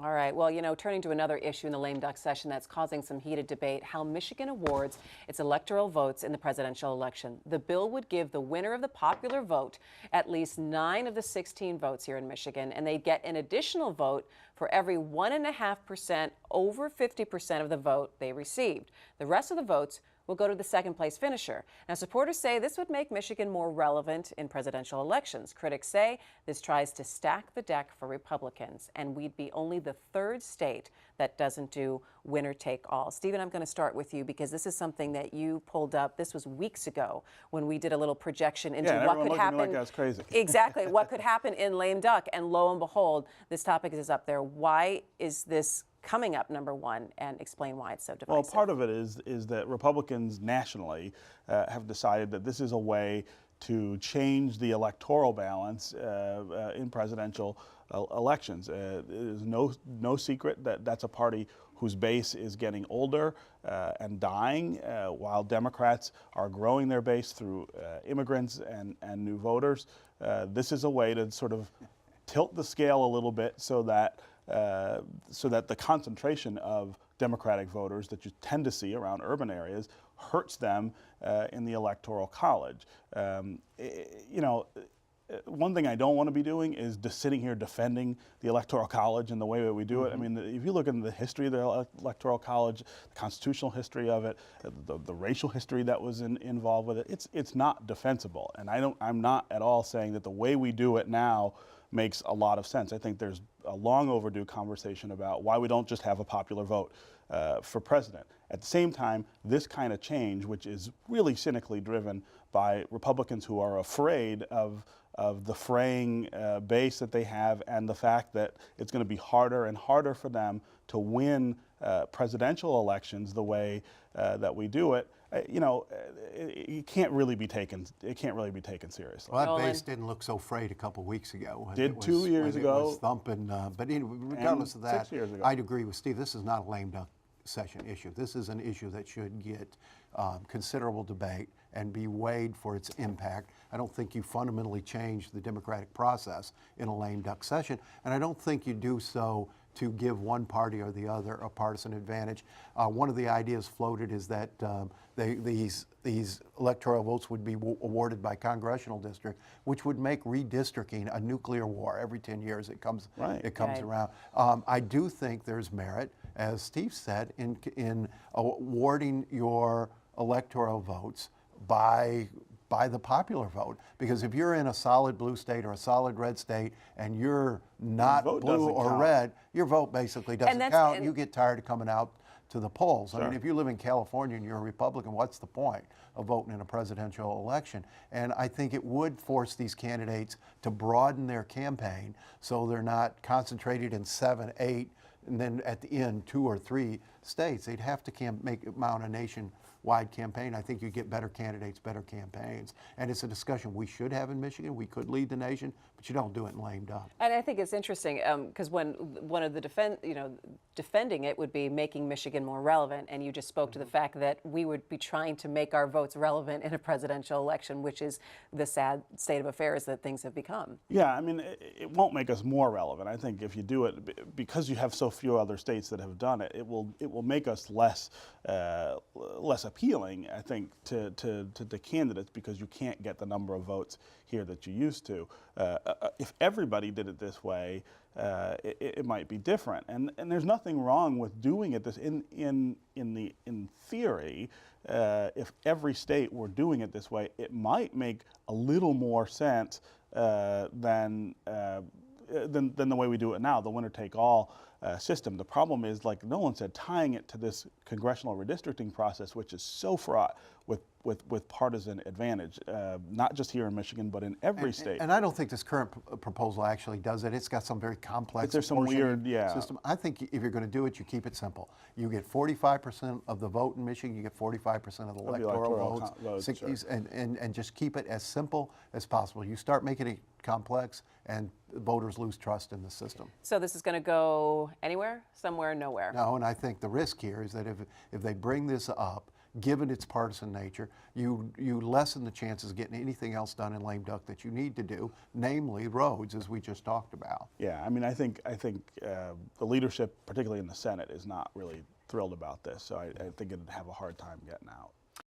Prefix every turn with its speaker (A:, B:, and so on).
A: All right. Well, turning to another issue in the lame duck session that's causing some heated debate, how Michigan awards its electoral votes in the presidential election. The bill would give the winner of the popular vote at least 9 of the 16 votes here in Michigan, and they'd get an additional vote for every 1.5% over 50% of the vote they received. The rest of the votes will go to the second place finisher. Now, supporters say this would make Michigan more relevant in presidential elections. Critics say this tries to stack the deck for Republicans, and we'd be only the third state that doesn't do winner take all. Stephen, I'm going to start with you because this is something that you pulled up. This was weeks ago when we did a little projection into what could happen.
B: Like I was crazy.
A: Exactly, what could happen in lame duck, and lo and behold, this topic is up there. Why is this coming up, number one, and explain why it's so divisive?
B: Well, part of it is that Republicans nationally have decided that this is a way to change the electoral balance in presidential elections. It is no secret that that's a party whose base is getting older and dying, while Democrats are growing their base through immigrants and new voters. This is a way to sort of tilt the scale a little bit so that the concentration of Democratic voters that you tend to see around urban areas hurts them in the Electoral College. One thing I don't want to be doing is just sitting here defending the Electoral College and the way that we do it. I mean, if you look into the history of the Electoral College, the constitutional history of it, the racial history that was involved with it, it's not defensible. And I'm not at all saying that the way we do it now makes a lot of sense. I think there's a long overdue conversation about why we don't just have a popular vote for president. At the same time, this kind of change, which is really cynically driven by Republicans who are afraid of the fraying base that they have and the fact that it's going to be harder and harder for them to win presidential elections the way that we do it. It can't really be taken seriously.
C: Well, that base didn't look so frayed a couple weeks ago.
B: Did 2 years ago?
C: It was thumping, but regardless of that,
B: 6 years ago.
C: I'd agree with Steve. This is not a lame duck session issue. This is an issue that should get considerable debate and be weighed for its impact. I don't think you fundamentally change the democratic process in a lame duck session, and I don't think you do so to give one party or the other a partisan advantage. One of the ideas floated is that these electoral votes would be awarded by congressional district, which would make redistricting a nuclear war every 10 years it comes around. I do think there's merit, as Steve said, in awarding your electoral votes by the popular vote, because if you're in a solid blue state or a solid red state and you're not blue or red, your vote basically doesn't count. You get tired of coming out to the polls.
B: Sure.
C: I mean, if you live in California and you're a Republican, what's the point of voting in a presidential election? And I think it would force these candidates to broaden their campaign so they're not concentrated in 7, 8, and then at the end 2 or 3 states. They'd have to mount a nationwide campaign. I think you get better candidates, better campaigns. And it's a discussion we should have in Michigan. We could lead the nation, but you don't do it in lame duck.
A: And I think it's interesting because when one of the defending it would be making Michigan more relevant, and you just spoke to the fact that we would be trying to make our votes relevant in a presidential election, which is the sad state of affairs that things have become.
B: Yeah, I mean, it won't make us more relevant. I think if you do it, because you have so few other states that have done it, it will make us less appealing, I think, to the candidates, because you can't get the number of votes here that you used to. If everybody did it this way, it might be different. And there's nothing wrong with doing it this in theory. If every state were doing it this way, it might make a little more sense than the way we do it now, the winner-take-all system. The problem is, like Nolan said, tying it to this congressional redistricting process, which is so fraught with partisan advantage, not just here in Michigan, but in every state.
C: And I don't think this current proposal actually does it. It's got some very complex
B: There's some weird
C: system. I think if you're going to do it, you keep it simple. You get 45% of the vote in Michigan, you get 45% of the electoral votes,
B: sure.
C: and just keep it as simple as possible. You start making it complex, and voters lose trust in the system.
A: So this is going to go anywhere, somewhere, nowhere?
C: No, and I think the risk here is that if they bring this up, given its partisan nature, you lessen the chances of getting anything else done in lame duck that you need to do, namely roads, as we just talked about.
B: Yeah, I mean, I think the leadership, particularly in the Senate, is not really thrilled about this. So I think it'd have a hard time getting out.